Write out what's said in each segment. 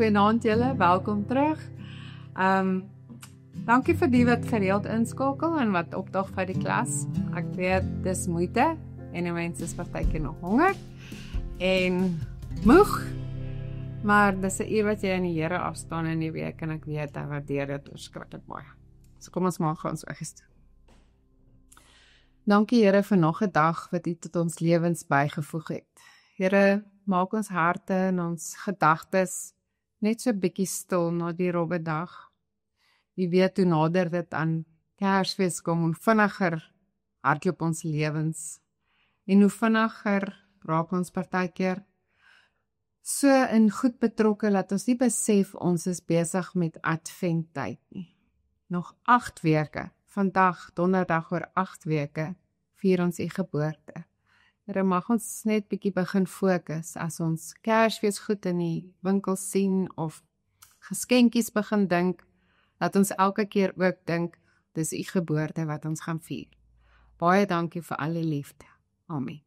Goeienaand julle, welkom terug. Dankie vir die wat gereeld inskakel en wat opdag vir die klas. Ek weet dis moeite en die mense is partykeer nog honger en moeg, maar dis 'n uur wat jy in die Here afstaan in die week en ek weet hy waardeer dit verskriklik baie. So kom ons maak ons eggies toe. Dankie Here vir nog 'n dag wat U tot ons lewens bygevoeg het. Here, maak ons harte en ons gedagtes net so bietjie stil na die robbe dag. U weet hoe nader dit aan Kersfees kom, hoe vinniger hardloop ons lewens en hoe vinniger raak ons partykeer so in goed betrokke dat ons nie besef ons is besig met adventtyd nie. Nog 8 weke, vandag donderdag oor 8 weke vier ons U geboorte. Here, mag ons net bietjie begin fokus as ons Kersfees goed in die winkel sien of geskenkies begin dink, dat ons elke keer ook dink, dis U geboorte wat ons gaan vier. Baie dankie vir al die liefde. Amen.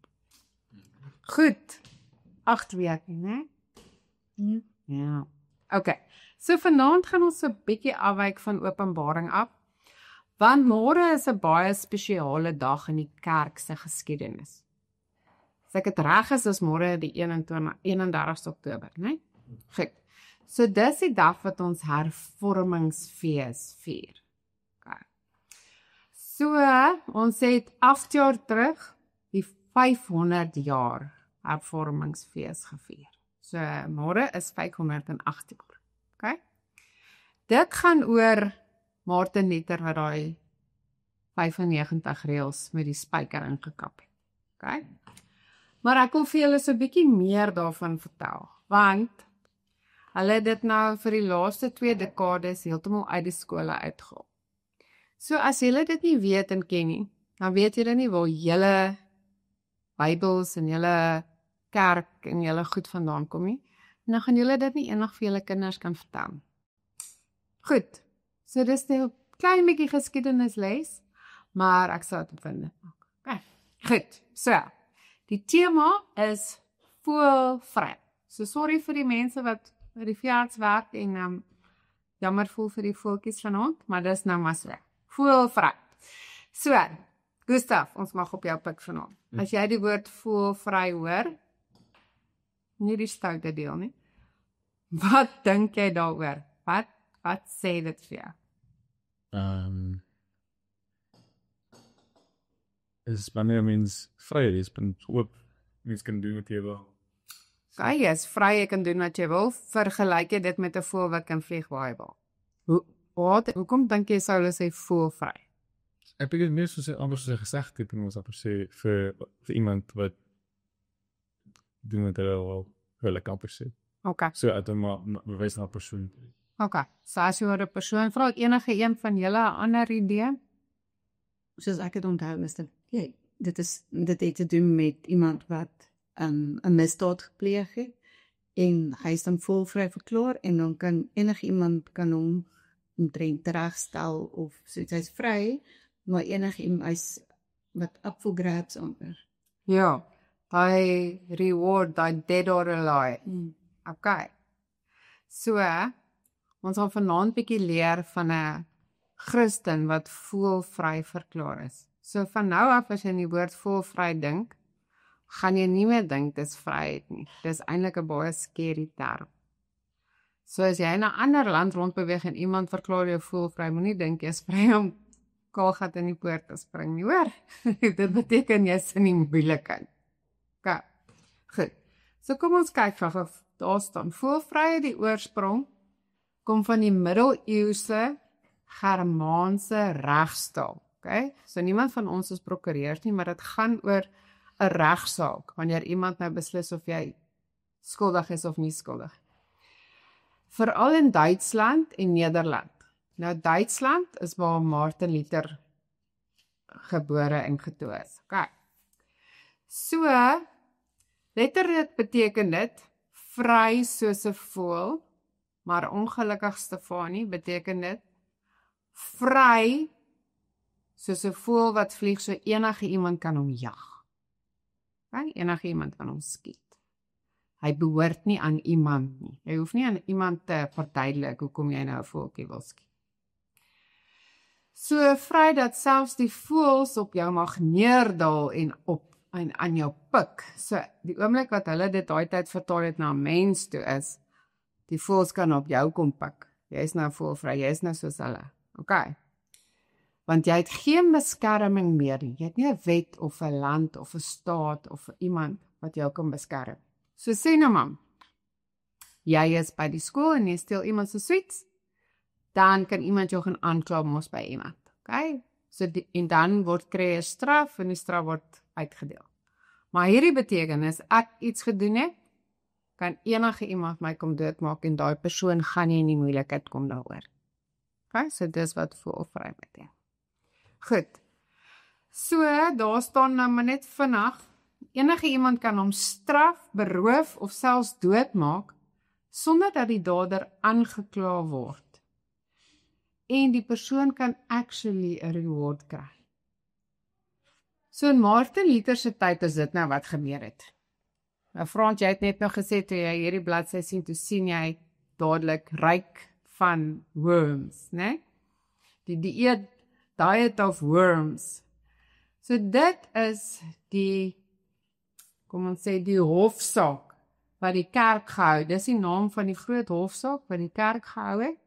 Goed, 8 weke, né? Ja. Okay, so vanaand gaan ons 'n bietjie afwyk van Openbaring af, want môre is 'n baie spesiale dag in die kerk se geskiedenis. As ek het reg is môre die 31 Oktober, né? Goed. So dis die dag wat ons hervormingsfees vier. Okay. So ons het 8 jaar terug die 500 jaar hervormingsfees gevier. So môre is 508 jaar. Okay? Dit gaan oor Martin Luther wat daai 95 reëls met die spyker ingekap het. Okay? Maar ek wil vir julle so 'n bietjie meer daarvan vertel, want hulle het dit nou vir die laaste 2 dekades heeltemal uit die skole uitgehaal. So as julle dit nie weet en ken nie, dan weet julle nie waar julle Bybels en julle kerk en julle goed vandaan kom nie. En dan gaan julle dit nie eendag vir julle kinders kan vertel. Goed, so dis nou 'n klein bietjie geskiedenisles, maar ek sal dit vind. Okay. Goed, so die tema is voëlvry. So sorry vir die mense wat by die veearts werk en jammer voel vir die voeltjies vanaand, maar dis nou maar so. Voëlvry. So, Gustav, ons mag op jou pik vanaand. As jy die woord voëlvry hoor, nie die stoute deel nie. Wat dink jy daaroor? Wat sê dit vir jou? Is wanneer mens vry is, bent oop, mens kan doen wat jy wil. Okay, jy is vry, jy kan doen wat jy wil, vergelyk jy dit met 'n voël wat kan vlieg waar hy wil. Hoekom dink jy sou hulle sê voëlvry? Ek dink dit meer soos 'n amper soos 'n gesegde ding ons amper sê vir iemand wat doen wat hulle wil, hulle kan amper sê. Okay. So uit 'n bewys na 'n persoon. Okay, so as jy oor 'n persoon vra, enige een van julle 'n ander idee? Soos ek het onthou, dit het te doen met iemand wat 'n misdaad gepleeg het en hy is dan voëlvry verklaar en dan kan enige iemand kan hom omtrent teregstel of soos hy's vry, maar enige iemand wat up for grabs amper. Ja, hy reward, hy dead or alive. Okay. So, ons gaan vanaand bietjie leer van 'n Christen wat voëlvry verklaar is. So van nou af as jy in die woord voëlvry dink, gaan jy nie meer dink dis vryheid nie. Dis eintlik 'n baie scary term. So as jy in 'n ander land rondbeweeg en iemand verklaar jou voëlvry, moenie dink jy is vry om kaalgat in die poort te spring nie, hoor. Dit beteken jy's in die moeilikheid. Okay. Goed. So kom ons kyk of daar staan voëlvry, die oorsprong kom van die middeleeuse Germaanse regstaal. Okay? So niemand van ons is prokureurs nie, maar dit gaan oor 'n regsaak wanneer iemand nou beslis of jy skuldig is of nie skuldig. Veral in Duitsland en Nederland. Nou Duitsland is waar Martin Luther gebore en getoe is. Okay. So letterlik beteken dit vry soos 'n voël, maar ongelukkig Stefanie beteken dit vry soos 'n voël wat vlieg, so enige iemand kan hom jag. Okay? Enige iemand kan hom skiet. Hy behoort nie aan iemand nie. Jy hoef nie aan iemand te verduidelik hoekom jy nou 'n voeltjie wil skiet. So vry dat selfs die voëls op jou mag neerdal en aan jou pik. So die oomblik wat hulle dit daai tyd vertaal het na 'n mens toe is, die voëls kan op jou kom pik. Jy is nou voelvry, jy is nou soos hulle. Okay. Want jy het geen beskerming meer nie. Jy het nie 'n wet of 'n land of 'n staat of iemand wat jou kan beskerm. So sê nou mam, jy is by die skool en jy steel iemand se sweets, dan kan iemand jou gaan aankla mos by iemand. Okay? So en dan kry jy 'n straf en die straf word uitgedeel. Maar hierdie beteken is ek iets gedoen het, kan enige iemand my kom doodmaak en daai persoon gaan nie in die moeilikheid kom daaroor. Okay? So dis wat voelvry beteken. Goed. So daar staan nou maar net vinnig, enige iemand kan hom straf, beroof of selfs doodmaak sonder dat die dader aangekla word. En die persoon kan actually 'n reward kry. So in Martin Luther se tyd is dit nou wat gebeur het. Nou Frans, jy het net nou gesê toe jy hierdie bladsy sien, toe sien jy dadelik ryk van worms, né? Die diet of worms. So dit is die, kom ons sê, die hofsaak wat die kerk gehou. Dis die naam van die groot hofsaak wat die kerk gehou het,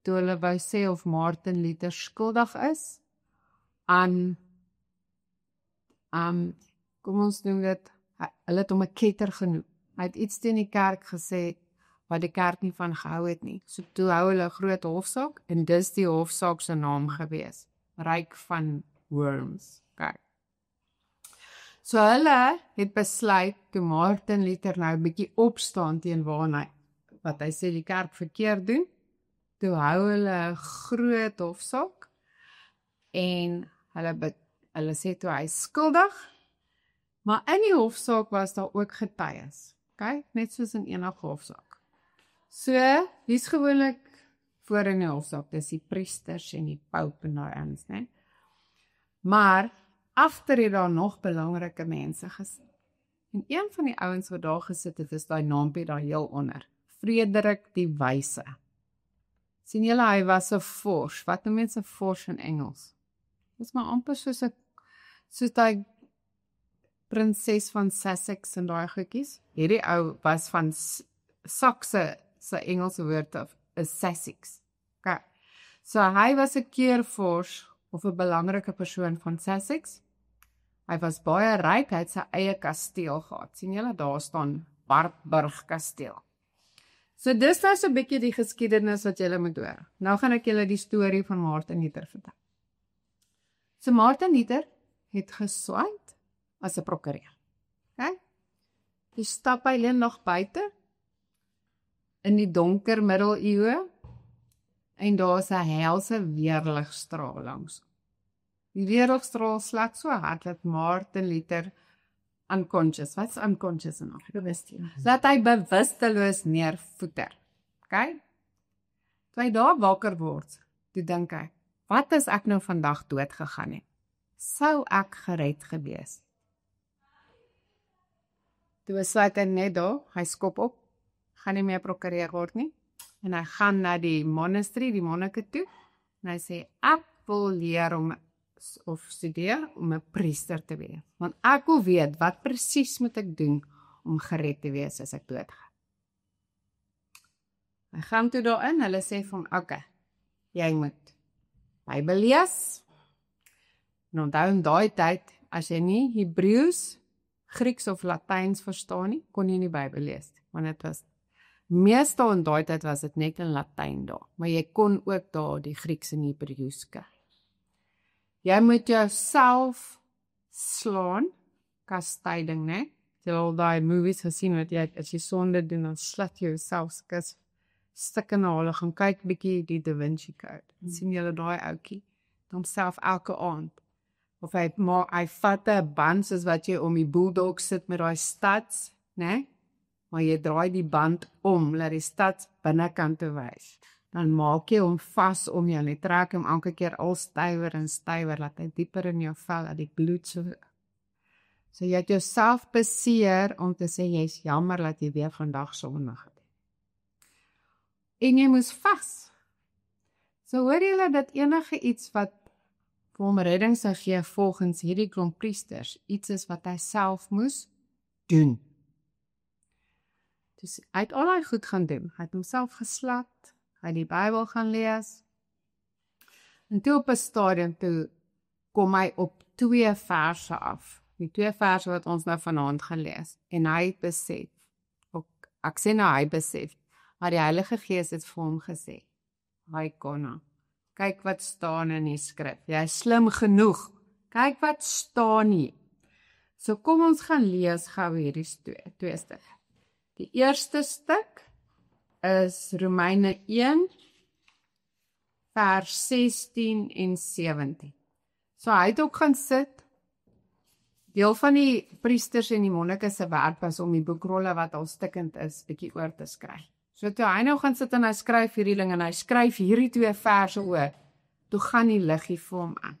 toe hulle wou sê of Martin Luther skuldig is aan, kom ons noem dit, hulle het hom 'n ketter genoem. Hy het iets teen die kerk gesê wat die kerk nie van gehou het nie. So toe hou hulle 'n groot hofsaak en dis die hofsaak se naam gewees. Ryk van worms. Okay. So hulle het besluit toe Martin Luther nou 'n bietjie opstaan teen wat hy sê die kerk verkeerd doen. Toe hou hulle 'n groot hofsaak en hulle sê toe hy skuldig, maar in die hofsaak was daar ook getuies. Okay? Net soos in enige hofsaak. So, wie's gewoonlik voor in die hofsaak? Dis die priesters en die paus en daai ouens, né? Maar agter het daar nog belangrike mense gesit. En een van die ouens wat daar gesit het, is daai naampie daar heel onder. Frederik die Wyse. Sien julle, hy was 'n vors. Wat noem mense vors in Engels? Dis maar amper soos daai prinses van Sussex en daai goedjies. Hierdie ou was van Sakse, se Engelse woord is Sussex. Okay. So hy was 'n keurvors of 'n belangrike persoon van Sussex. Hy was baie ryk, hy het sy eie kasteel gehad. Sien julle, daar staan Wartburg kasteel. So dis nou so 'n bietjie die geskiedenis wat julle moet hoor. Nou gaan ek julle die storie van Martin Luther vertel. So Martin Luther het geswyd as 'n prokureur. Okay? Hy stap hy leen nog buite in die donker middeleeue en daar is 'n helse weerligstraal langs. Die weerligstraal slag so hard dat Martin Luther unconscious, wat's unconscious en bewusteloos? Dat hy bewusteloos neervoeter. Okay? Toe hy daar wakker word, toe dink hy, wat as ek nou vandag dood gegaan het? Sou ek gered gewees? Toe besluit hy net daar, hy skop op, gaan nie meer prokureur word nie, en hy gaan na die monastery, die monnike toe, en hy sê, ek wil leer of studeer om 'n priester te wees, want ek wil weet, wat presies moet ek doen om gered te wees as ek doodgaan. Hy gaan toe daarin, hulle sê vir hom, okay, jy moet Bybel lees, en onthou in daai tyd, as jy nie Hebreëus, Grieks of Latyns verstaan nie, kon jy nie Bybel lees, want dit was, meestal in daai tyd was dit net in Latyn daar, maar jy kon ook daar die Grieks en Hebreëus kry. Jy moet jouself slaan, kastyding, né? Jy het al daai movies gesien wat jy, as jy sonde doen, dan slat jy jouself stik in hale, gaan kyk bietjie die Da Vinci Code, sien julle daai ouetjie, homself elke aand, of hy vat 'n band soos wat jy om die bulldog sit met daai studs, né? Maar jy draai die band om, laat die studs binnekant toe wys. Dan maak jy hom vas om jou, en jy trek hom elke keer al stywer en stywer, laat hy dieper in jou vel, laat die bloed So jy het jouself beseer om te sê jy is jammer dat jy weer vandag sondig het. En jy moes vas. So hoor julle dat enige iets wat vir hom redding sou gee volgens hierdie klomp priesters, iets is wat hy self moes doen. Dus hy het al hy goed gaan doen. Hy het homself geslat, hy het die Bybel gaan lees. En toe op 'n stadium toe kom hy op 2 verse af. Die 2 verse wat ons nou vanaand gaan lees. En hy het besef, ek sê nou hy besef, maar die Heilige Gees het vir hom gesê, hy Konna, kyk wat staan in die skrif. Jy is slim genoeg. Kyk wat staan hier. So kom ons gaan lees gou hierdie twee stuk. Die eerste stuk is Romeine 1 vers 16 en 17. So hy het ook gaan sit. Deel van die priesters en die monnike se werk was om die boekrolle wat al stikkend is, bietjie oor te skryf. So toe hy nou gaan sit en hy skryf hierdie ding en hy skryf hierdie 2 verse oor, toe gaan die liggie vir hom aan.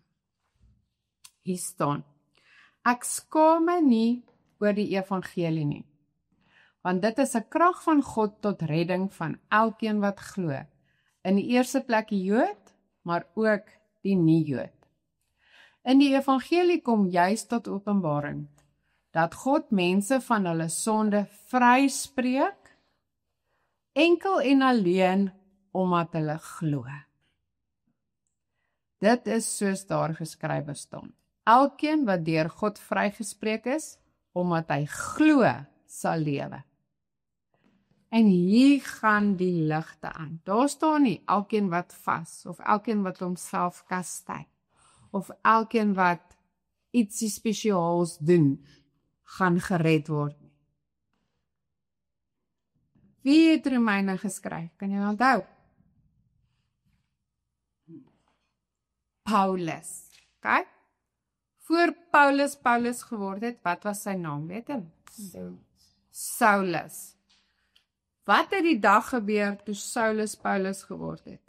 Hier staan: Ek skaam my nie oor die evangelie nie, want dit is 'n krag van God tot redding van elkeen wat glo. In die eerste plek die Jood, maar ook die nie-Jood. In die evangelie kom juis tot openbaring dat God mense van hulle sonde vryspreek, enkel en alleen omdat hulle glo. Dit is soos daar geskrywe staan. Elkeen wat deur God vrygespreek is, omdat hy glo, sal lewe. En hier gaan die ligte aan. Daar staan nie elkeen wat vas, of elkeen wat homself kastei, of elkeen wat ietsie spesiaals doen, gaan gered word nie. Wie het Romeine geskryf? Kan jy onthou? Paulus. Kyk. Voor Paulus geword het, wat was sy naam, weet jy? Saulus. Wat het die dag gebeur toe Saulus Paulus geword het?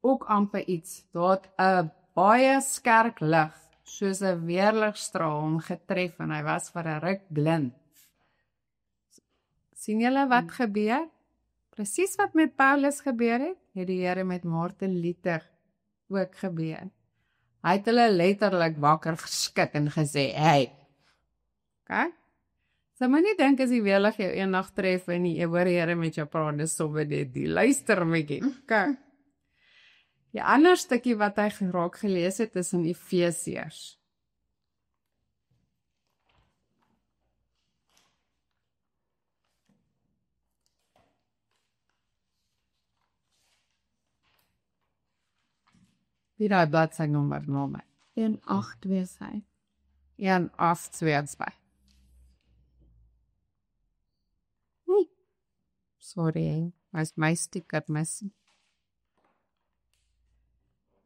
Ook amper iets, daar het 'n baie skerp lig, soos 'n weerligstraal hom getref en hy was vir 'n ruk blind. Sien julle wat gebeur? Presies wat met Paulus gebeur het die Here met Martin Luther ook gebeur. Hy het hulle letterlik wakker geskit en gesê, hey, okay? So moet nie dink as die weerlig jou eendag tref en jy hoor die Here met jou praat, dis sommer net die luister mykie, okay? Die ander stukkie wat hy geraak gelees het, is in Efesiërs. Wie daai bladsy nommer nommer? 1825. 1822. Sorry, was my sticker missing.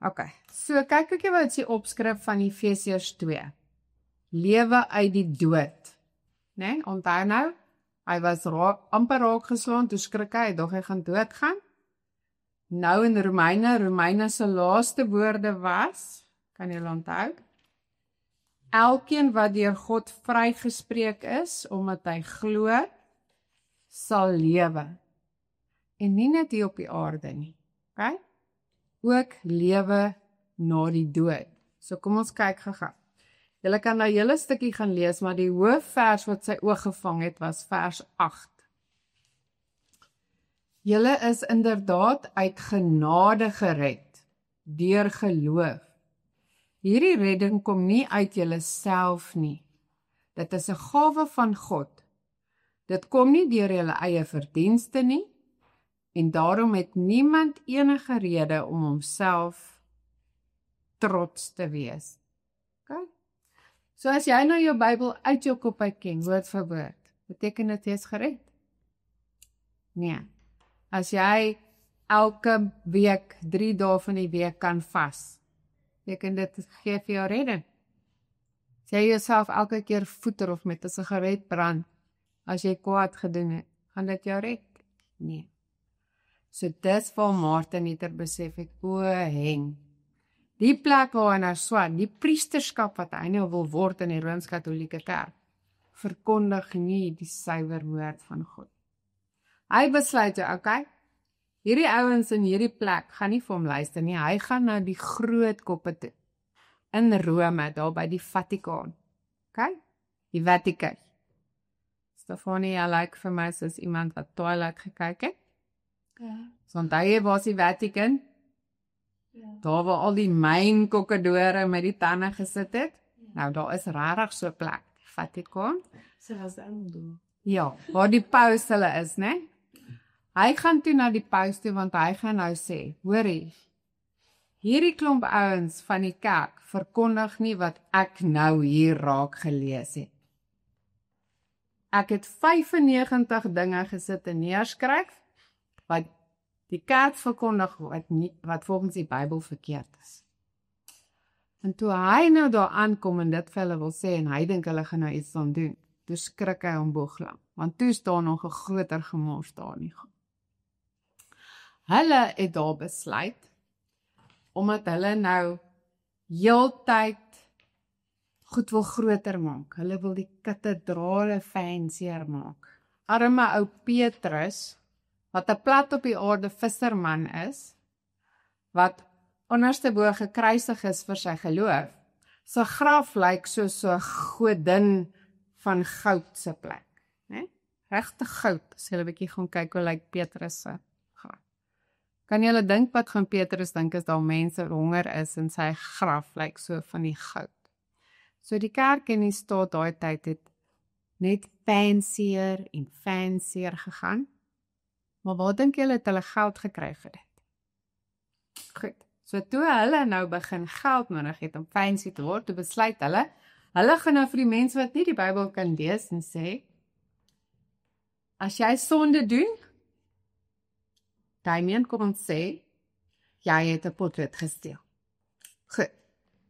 Okay, so kyk ek wat is die opskrif van Efesiërs 2. Lewe uit die dood. Nee, onthou nou, hy was amper raak geslaan, toe skrik hy, dog hy gaan doodgaan. Nou in Romeine se laaste woorde was, kan jy onthou? Elkeen wat deur God vrygespreek is, omdat hy glo, sal lewe. En nie net hier op die aarde nie, okay? Ook lewe na die dood. So kom ons kyk gou. Julle kan nou hele stukkie gaan lees, maar die hoofvers wat sy oog gevang het, was vers 8. Julle is inderdaad uit genade gered, deur geloof. Hierdie redding kom nie uit julle self nie. Dit is 'n gawe van God. Dit kom nie deur julle eie verdienste nie, en daarom het niemand enige rede om homself trots te wees. Okay? So as jy nou jou Bybel uit jou kop uit ken, woord vir woord, beteken dit jy is gered? Nee. As jy elke week, 3 dae van die week kan vas, beteken dit gee vir jou redding. As jy jouself elke keer voeter of met 'n sigaret brand, as jy kwaad gedoen het, gaan dit jou red? Nee. So dis waar Martin Luther besef het, o heng, Die plek waar hy nou swat, die priesterskap wat hy nou wil word in die Rooms-Katolieke Kerk, verkondig nie die suiwer woord van God. Hy besluit, okay, hierdie ouens in hierdie plek gaan nie vir hom luister nie, hy gaan na die groot koppe toe, in Rome, daar by die Vatikaan, okay, die Vatikaan. Stefanie, jy lyk vir my soos iemand wat Twilight gekyk het. Ja. So onthou jy waar is die Vatikaan? Ja. Daar waar al die mynkokkadore met die tande gesit het. Nou, daar is rarig so 'n plek, die Vatikaan. Sy was dan doen. Ja, waar die paus hulle is, né? Hy gaan toe na die paus toe, want hy gaan nou sê, hoorie, hierdie klomp ouens van die kerk verkondig nie wat ek nou hier raak gelees het. Ek het 95 dinge gesit en neerskryf, wat die kerk verkondig wat volgens die Bybel verkeerd is. En toe hy nou daar aankom en dit vir hulle wil sê, en hy dink hulle gaan nou iets dan doen, toe skrik hy om boeglang, want toe staan nog 'n groter gemors daar nie. Hulle het daar besluit, omdat hulle nou heeltyd goed wil groter maak. Hulle wil die kathedrale fancier maak. Arme ou Petrus, wat 'n plat op die aarde visserman is, wat onderste bo gekruisig is vir sy geloof, sy graf lyk soos so 'n godin van goud se plek, né? Regte goud, as jy 'n bietjie gaan kyk hoe lyk Petrus se graf. Kan jy hulle dink wat gaan Petrus dink as daar mense honger is en sy graf lyk so van die goud. So die kerk in die staat daai tyd het net fancier en fancier gegaan. Maar waar dink julle het hulle geld gekry vir dit? Goed, so toe hulle nou begin geld nodig het om fancy te word, toe besluit hulle gaan nou vir die mense wat nie die Bybel kan lees en sê, as jy sonde doen, Damien kom ons sê, jy het 'n potlood gesteel. Goed,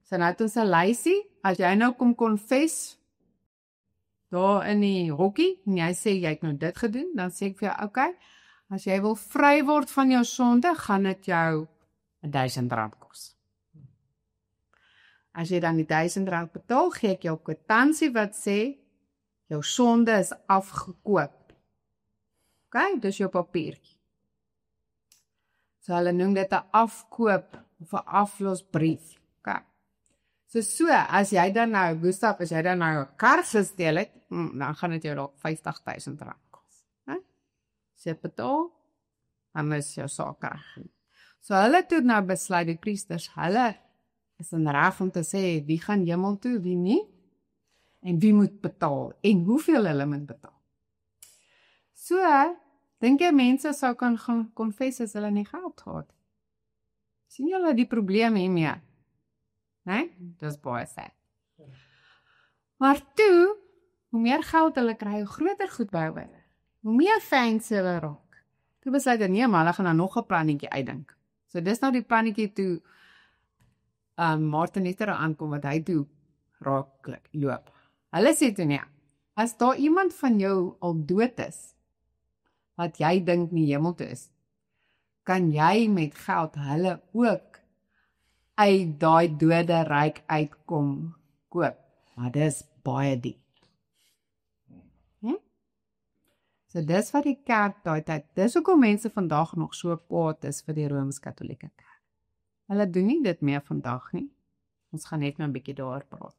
so nou het ons 'n lysie, as jy nou kom confess, daar in die hokkie, en jy sê, jy het nou dit gedoen, dan sê ek vir jou, okay, as jy wil vry word van jou sonde, gaan dit jou R1000 kos. As jy dan die R1000 betaal, gee ek jou kwitansie wat sê, jou sonde is afgekoop. Okay, dis jou papiertjie. So hulle noem dit 'n afkoop of 'n aflosbrief. Okay. So as jy dan nou, Gustav, as jy dan nou 'n kar gesteel het, dan gaan dit jou dalk R50.000 kos. As jy betaal, dan is jou saak reg. So hulle het nou besluit, die priesters, hulle is in reg om te sê, wie gaan hemel toe, wie nie, en wie moet betaal, en hoeveel hulle moet betaal. So, dink jy mense sou kan gaan confess as hulle nie geld gehad? Sien julle die probleem hiermee? Nee? Dis baie sad. Maar toe, hoe meer geld hulle kry, hoe groter goed bou hulle. Hoe meer fancy hulle raak. Toe besluit hulle, nee, maar hulle gaan nou nog 'n plannetjie uitdink. So dis nou die plannetjie toe Martin Luther aankom wat hy toe raak loop. Hulle sê toe nee, as daar iemand van jou al dood is, wat jy dink nie hemel toe is, kan jy met geld hulle ook uit daai dode ryk uitkom koop. Maar dis baie diep. So dis wat die kerk daai tyd, dis hoekom mense vandag nog so kwaad is vir die Rooms-Katolieke Kerk. Hulle doen nie dit meer vandag nie. Ons gaan net nou 'n bietjie daaroor praat.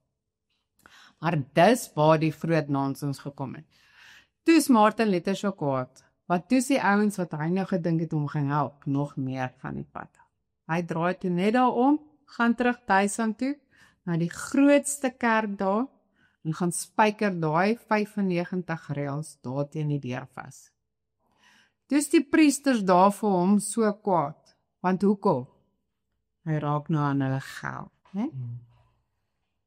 Maar dis waar die groot nonsens gekom het. Toe is Martin Luther so kwaad, wat toe die ouens wat hy nou gedink het om gaan help, nog meer van die pad. Hy draai toe net daarom, gaan terug Duitsland toe, na die grootste kerk daar, en gaan spyker daai 95 reëls daar teen die deur vas. Dus die priesters daar vir hom so kwaad, want hoekom? Hy raak nou aan hulle geld, né?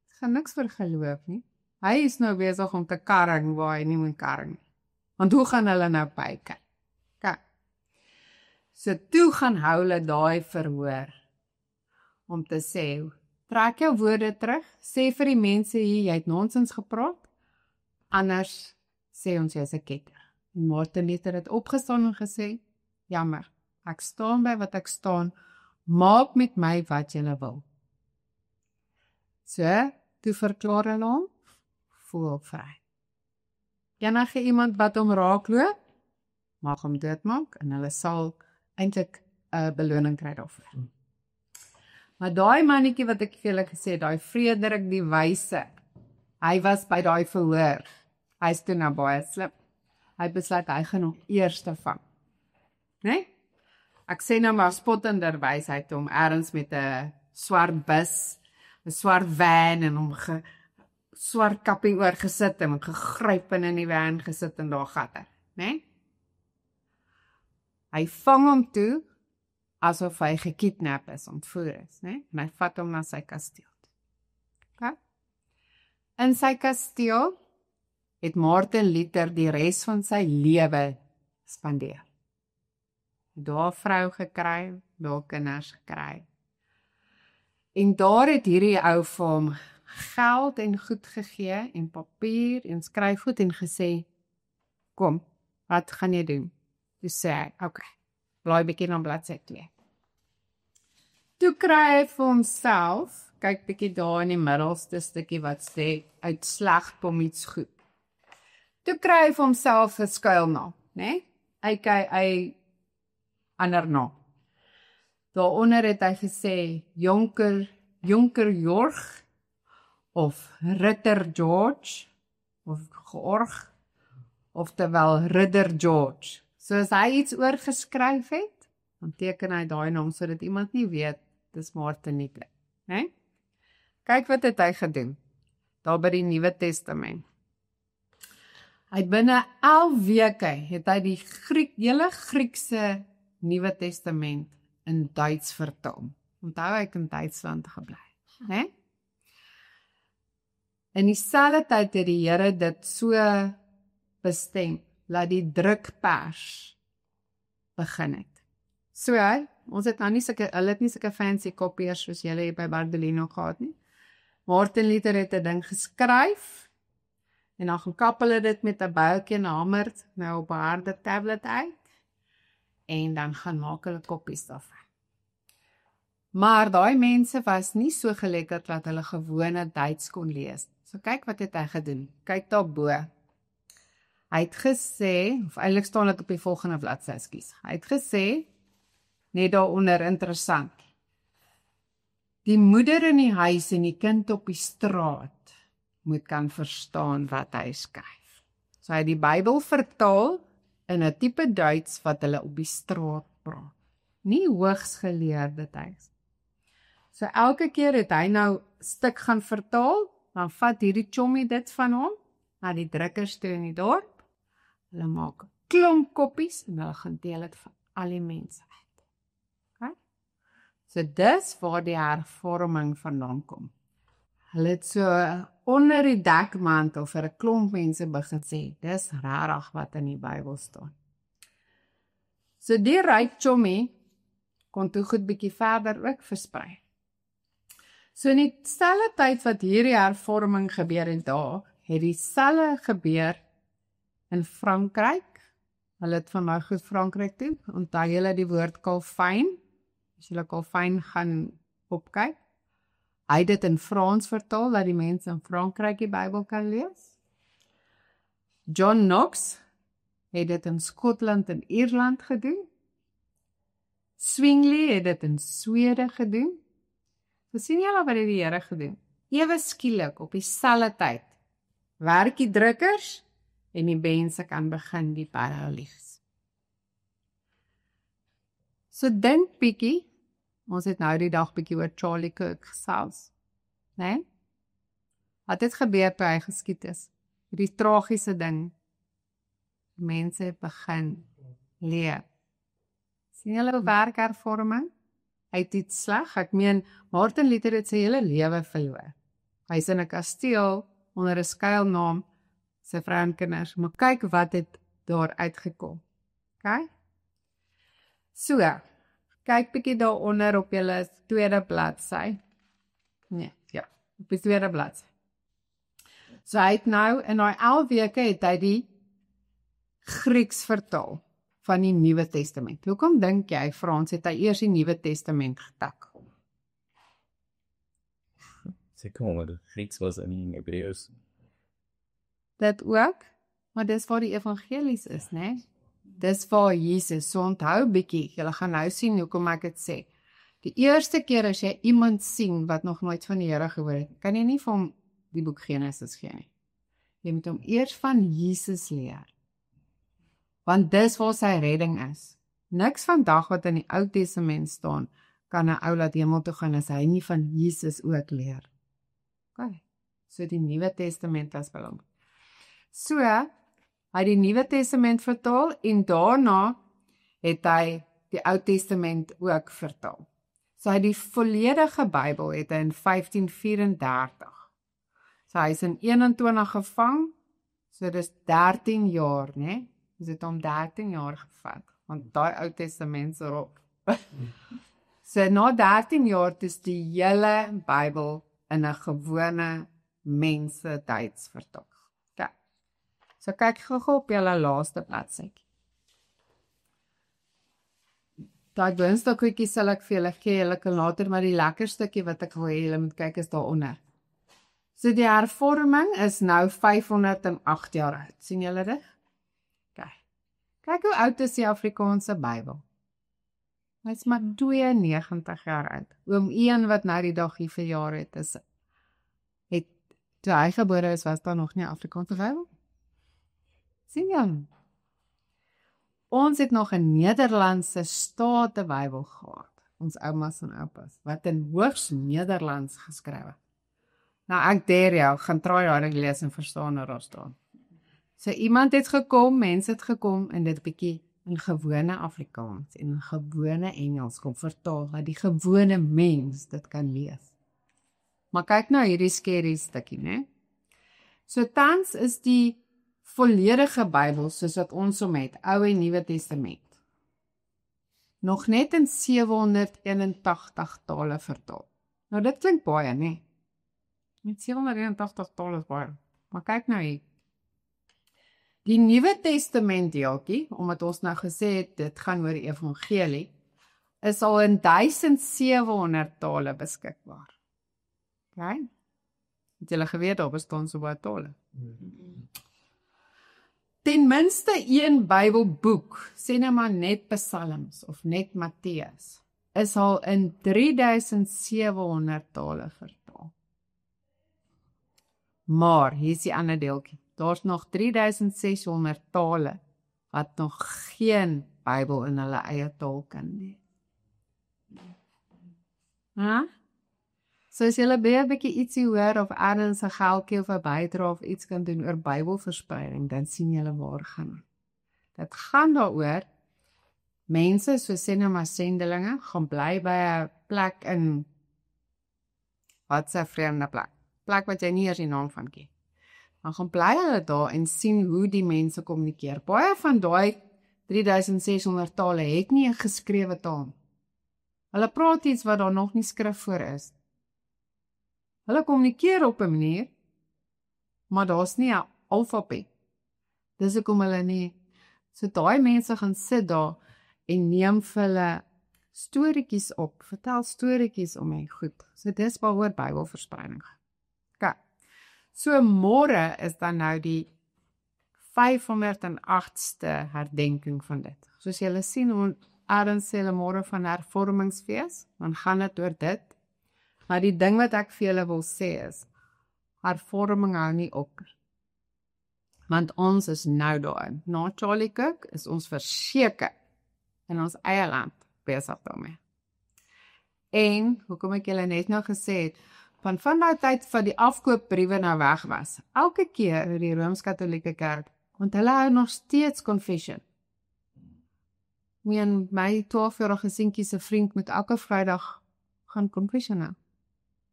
Gaan niks vir geloof nie. Hy is nou besig om te karring waar hy nie moet karring nie. Want hoe gaan hulle nou bykyk? Kyk. So toe gaan hulle daai verhoor om te sê, trek jou woorde terug, sê vir die mense hier, jy het nonsens gepraat, anders sê ons jy is 'n ketter. En Martin Luther het opgestaan en gesê, jammer, ek staan by wat ek staan, maak met my wat julle wil. So, toe verklaar hulle hom voelvry. Enige iemand wat hom raakloop, mag hom doodmaak en hulle sal eintlik 'n beloning kry daarvoor. Maar daai mannetjie wat ek vir julle gesê het, daai Frederik die Wyse, hy was by daai verhoor. Hy's toe nou baie slim. Hy besluit hy gaan hom eerste vang. Né? Ek sê nou maar spottenderwys hy het hom ergens met 'n swart bus, 'n swart van en hom swart kappie oorgesit en gegryp en in die van gesit en daar gatter, né? Hy vang hom toe asof hy gekidnap is, ontvoer is, né? En hy vat hom na sy kasteel. Okay? In sy kasteel het Martin Luther die res van sy lewe spandeer. Daar 'n vrou gekry, daar kinders gekry. En daar het hierdie ou vir hom geld en goed gegee en papier en skryfgoed en gesê, kom, wat gaan jy doen? Toe sê hy, okay, blaai bietjie na bladsy 2. Toe kry hy vir homself, kyk bietjie daar in die middelste stukkie wat sê, uit sleg kom iets goed. Toe kry hy vir homself 'n skuilnaam, né? Hy ander naam. Daaronder het hy gesê, Jonker Jorg, of Ritter George, of Georg, oftewel Ridder George. So as hy iets oorgeskryf het, dan teken hy daai naam, sodat iemand nie weet, dis Martin Luther, né? Kyk wat het hy gedoen, daar by die Nuwe Testament. Hy binne 11 weke het hy die hele Griekse Nuwe Testament in Duits vertaal. Onthou hy het in Duitsland gebly, né? In dieselfde tyd het die Here dit so bestem, laat die drukpers begin het. So, ons het nou nie hulle het nie sulke fancy kopieers soos julle hier by Bardolino gehad nie. Martin Luther het 'n ding geskryf, en dan gaan kap hulle dit met 'n boutjie en 'n hamer nou op 'n harde tablet uit, en dan gaan maak hulle koppies daarvan. Maar daai mense was nie so geletterd dat hulle gewone Duits kon lees. So kyk wat het hy gedoen. Kyk daar bo. Hy het gesê, of eintlik staan dit op die volgende bladsy, ekskuus. Hy het gesê, net daaronder interessant. Die moeder in die huis en die kind op die straat moet kan verstaan wat hy skryf. So hy het die Bybel vertaal in 'n tipe Duits wat hulle op die straat praat. Nie hoogs geleerde Duits. So elke keer het hy nou stuk gaan vertaal, dan vat hierdie chommie dit van hom, na die drukkers toe in die dorp, hulle maak 'n klomp koppies, en hulle gaan deel dit vir al die mense uit. Okay? So dis waar die hervorming vandaan kom. Hulle het so onder die dekmantel vir 'n klomp mense begin sê, dis rarig wat in die Bybel staan. So die ryk chommie kon toe goed bietjie verder ook versprei. So in dieselfde tyd wat hierdie hervorming gebeur het daar, het dieselfde gebeur in Frankryk. Hulle het van my goed Frankryk toe, onthou julle die woord Calvin, as julle Calvin gaan opkyk. Hy het dit in Frans vertaal, dat die mense in Frankryk die Bybel kan lees. John Knox het dit in Skotland en Ierland gedoen. Zwingli het dit in Swede gedoen. So sien julle wat het die Here gedoen? Ewe skielik op dieselfde tyd werk die drukkers en die mense kan begin die Bybel lees. So dink bietjie, ons het nou die dag bietjie oor Charlie Kirk gesels, né? Wat het gebeur toe hy geskiet is? Die tragiese ding, mense begin leer. Sien julle hoe werk hervorming? Hy het iets sleg, ek meen, Martin Luther het sy hele lewe verloor. Hy is in 'n kasteel, onder 'n skuilnaam, sy vrou en kinders, maar kyk wat het daar uitgekom. Okay? So, kyk bietjie daaronder op julle tweede bladsy. Nee, ja, op die tweede bladsy. So hy het nou, in daai 11 weke het hy die Grieks vertaal van die Nuwe Testament. Hoekom dink jy, Frans, het hy eers die Nuwe Testament getak? Seker omdat Grieks was in Hebreëus. Dit ook, maar dis waar die evangelies is, né? Dis waar Jesus, so onthou bietjie, julle gaan nou sien hoekom ek dit sê. Die eerste keer as jy iemand sien wat nog nooit van die Here gehoor het, kan jy nie vir hom die boek Genesis gee nie. Jy moet hom eers van Jesus leer. Want dis waar sy redding is. Niks vandag wat in die Ou Testament staan, kan 'n ou laat hemel toe gaan as hy nie van Jesus ook leer. Okay. So die Nuwe Testament as belangrik. So, hy die Nuwe Testament vertaal en daarna het hy die Ou Testament ook vertaal. So hy die volledige Bybel het hy in 1534. So hy is in 21 gevang, so dis 13 jaar, né? Dis het hom 13 jaar gevat, want daai Ou Testament is erop. So na 13 jaar is die hele Bybel in 'n gewone mense tyds vertaal. Okay. So kyk gou op julle laaste bladsy. Daai boonstokkie sal ek vir julle gee, julle kan later, maar die lekker stukkie wat ek wil hê julle moet kyk is daaronder. So die hervorming is nou 508 jaar oud. Sien julle dit? Kyk hoe oud is die Afrikaanse Bybel. Hy is maar 92 jaar oud. Oom Ian wat nou die dag hier verjaar het, toe hy gebore is, was daar nog nie Afrikaanse Bybel. Sien julle? Ons het nog 'n Nederlandse State Bybel gehad, ons oumas en oupas, wat in hoogs Nederlands geskrywe. Nou ek dare jou, gaan traai lees en verstaan wat daar staan. So iemand het gekom, mense het gekom en dit bietjie in gewone Afrikaans en in gewone Engels kom vertaal, dat die gewone mens dit kan lees. Maar kyk nou hierdie scary stukkie, né? So tans is die volledige Bybel, soos wat ons hom het, Ou en Nuwe Testament, nog net in 781 tale vertaal. Nou dit klink baie, né? Met 781 tale is baie. Maar kyk nou hier. Die Nuwe Testament deeltjie, omdat ons nou gesê het, dit gaan oor die evangelie, is al in 1700 tale beskikbaar. Okay? Het julle geweet, daar bestaan so baie tale. Ten minste een Bybelboek, sê nou maar net Psalms of net Matteus, is al in 3700 tale vertaal. Maar, hier is die ander deeltjie. Daar's nog 3600 tale wat nog geen Bybel in hulle eie taal kan lees. So as julle baie 'n bietjie ietsie hoor of ergens 'n geldjie of 'n bydra of iets kan doen oor Bybelverspreiding, dan sien julle waar gaan. Dit gaan daaroor mense so sê nou maar sendelinge gaan bly by 'n plek in wat 'n vreemde plek wat jy nie eers die naam van ken. Dan gaan bly hulle daar en sien hoe die mense kommunikeer. Baie van daai 3600 tale het nie 'n geskrewe taal. Hulle praat iets wat daar nog nie skrif voor is. Hulle kommunikeer op 'n manier, maar daar's nie 'n alfabet. Dis hoekom hulle nie. So daai mense gaan sit daar en neem vir hulle storieetjies op, vertel storieetjies om en goed. So dis waaroor Bybelverspreiding gaan. Okay. So môre is dan nou die 508ste herdenking van dit. Soos julle sien, Adams sê hulle môre van hervormingsfees, dan gaan dit oor dit. Maar die ding wat ek vir julle wil sê is, hervorming hou nie op. Want ons is nou daarin. Na Charlie Cook is ons verseker in ons eie land besig daarmee. En, hoekom ek julle net nou gesê het, van daai tyd van die afkoopbriewe nou weg was, elke keer die Rooms-Katolieke Kerk, want hulle hou nog steeds confession. My 12-jarige seentjie se vriend moet elke Vrydag gaan confession hou.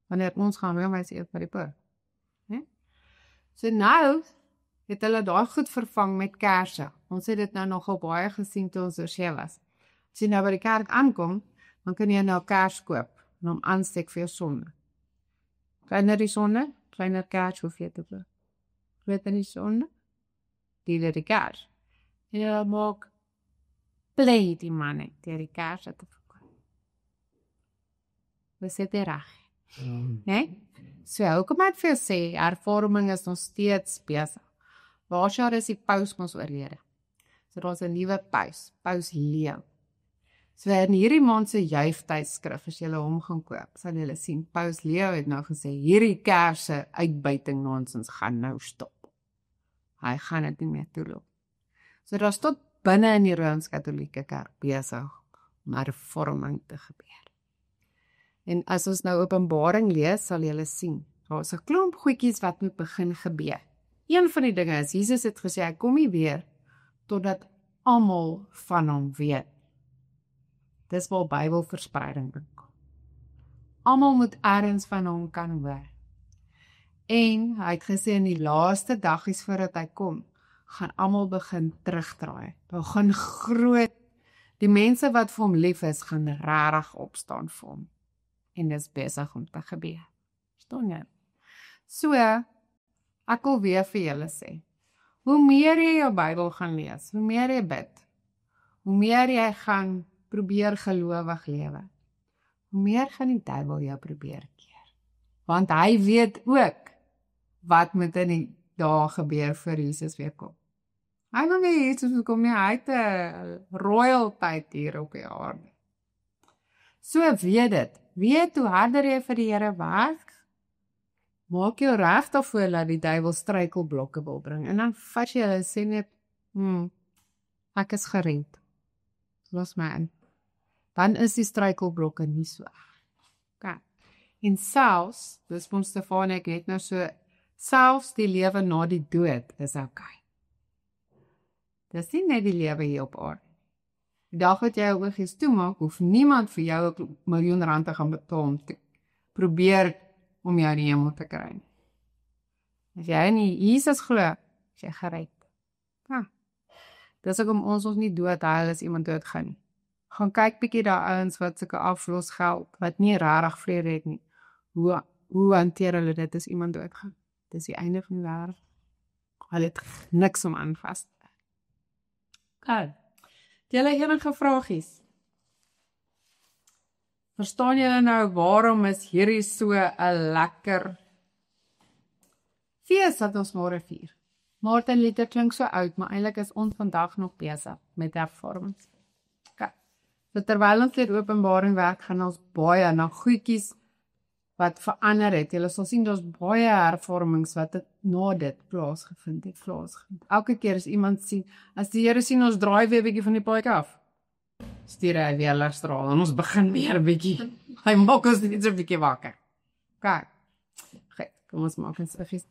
Wanneer ons gaan roomys eet by die poort. So nou het hulle daai goed vervang met kersse. Ons het dit nou nogal baie gesien toe ons oor was. As jy nou by die kerk aankom, dan kan jy nou 'n kers koop en hom aansteek vir jou sonde. Kleiner die sonde, kleiner kers hoef jy te koop. Groter die sonde, die kers. En jy maak play die manne deur die kers te verkoop. Wat sê dit reg? Nee? So, hoekom ek vir jou sê, hervorming is nog steeds besig. Laas jaar is die paus mos oorlede. So, daar is 'n nuwe paus, Paus Leo. So, in hierdie maand se juiftydskrif, as julle hom gaan koop, sal julle sien, Paus Leo het nou gesê, hierdie kerse uitbuiting nonsens gaan nou stop. Hy gaan dit nie meer toelaat. So, daar is tot binne in die Rooms-Katolieke Kerk besig om hervorming te gebeur. En as ons nou Openbaring lees, sal julle sien, daar is 'n klomp goedjies wat moet begin gebeur. Een van die dinge is, Jesus het gesê, hy kom nie weer, totdat almal van hom weet. Dis waar Bybelverspreiding kom. Almal moet ergens van hom kan hoor. En hy het gesê, in die laaste dagies voordat hy kom, gaan almal begin terugdraai. Daar gaan groot, die mense wat vir hom lief is, gaan regtig opstaan vir hom. En dis besig om te gebeur. Verstaan jy? So, ek wil weer vir julle sê, hoe meer jy jou Bybel gaan lees, hoe meer jy bid, hoe meer jy gaan probeer gelowig lewe, hoe meer gaan die duiwel jou probeer keer. Want hy weet ook wat moet in die dae gebeur voor Jesus weer kom. Hy wil nie Jesus kom nie, hy het 'n royaltyd hier op die aarde. So weet dit, weet hoe harder jy vir die Here werk, maak jou reg daarvoor dat die duiwel struikelblokke wil bring, en dan vat jy hulle sê net, ek is gered, los my in. Dan is die struikelblokke nie so erg. Okay. En selfs, dis ons Stefan ek het nou so, selfs die lewe na die dood is okay. Dis nie net die lewe hier op aarde. Die dag wat jy jou oogies toemaak, hoef niemand vir jou R1 miljoen te gaan betaal om te probeer om jou in die hemel te kry. As jy nie Jesus glo, is jy gered. Ja. Dis ook om ons nie dood huil as iemand doodgaan nie. Gaan kyk bietjie daar ouens wat sulke aflosgeld, wat nie regtig vrede het nie. Hoe hanteer hulle dit as iemand doodgaan? Dis die einde van die wêreld. Hulle het niks om aan vas te. Okay. Julle enige vragies? Verstaan julle nou waarom is hierdie so 'n lekker fees wat ons môre vier? Martin Luther klink so oud, maar eintlik is ons vandag nog besig met hervormings. Okay. So terwyl ons hier Openbaring werk, gaan ons baie na goedjies wat verander het. Julle sal sien, daar's baie hervormings wat na dit plaasgevind het. Elke keer as iemand sien, as die Here sien ons draai weer 'n bietjie van die paadjie af, stuur hy weer ligstraal en ons begin weer 'n bietjie. Hy maak ons net so 'n bietjie wakker. Kyk. Goed, kom ons maak ons effies.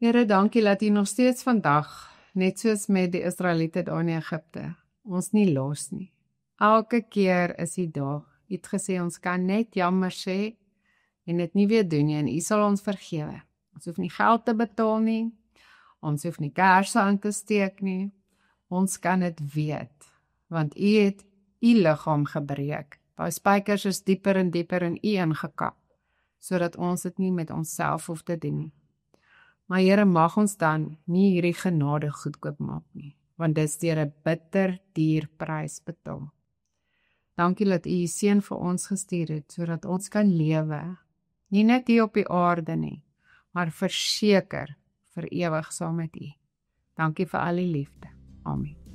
Here, dankie dat U nog steeds vandag, net soos met die Israeliete daar in Egipte, ons nie los nie. Elke keer is U daar. U het gesê ons kan net jammer sê en dit nie weer doen nie, en U sal ons vergewe. Ons hoef nie geld te betaal nie, ons hoef nie kersse aan te steek nie, ons kan dit weet, want U het U liggaam gebreek. Daai spykers is dieper en dieper in U ingekap, sodat ons dit nie met onsself hoef te doen nie. Maar Here, mag ons dan nie hierdie genade goedkoop maak nie, want dit is deur 'n bitter duur prys betaal. Dankie dat U Seun vir ons gestuur het, sodat ons kan lewe, nie net hier op die aarde nie, maar verseker vir ewig saam met U. Dankie vir al die liefde. Amen.